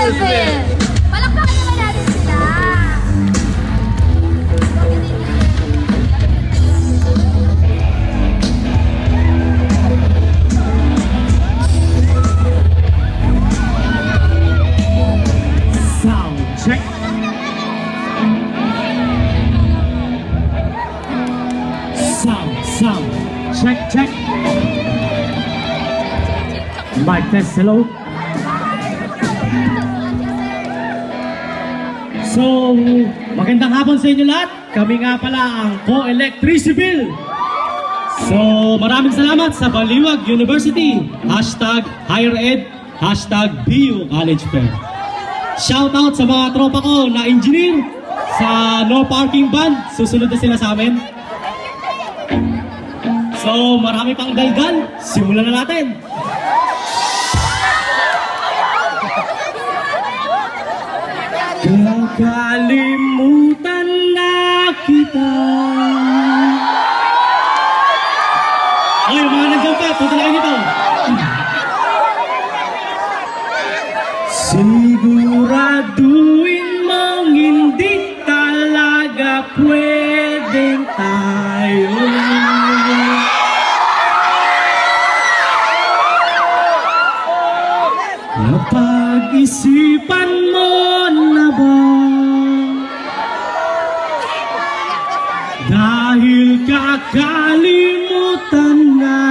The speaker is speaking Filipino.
COELECTRICIVIL! Palakpakan naman natin sila! Sound check. Sound check. Mic test, hello. So, magandang hapon sa inyo lahat. Kami nga pala ang COELECTRICIVIL. So, maraming salamat sa Baliwag University. #HigherEd, #BU College Fair. Shout out sa mga tropa ko na engineer sa No Parking Band. Susunod na sila sa amin. So, marami pang dalgal. Simulan na natin. Kakalimutan na kita. Okay, mga nandiyan pa, punta na kayo dito. Siguraduhin mong hindi talaga pwedeng tayo. Napag-isipan mo na ba? Dahil kakalimutan na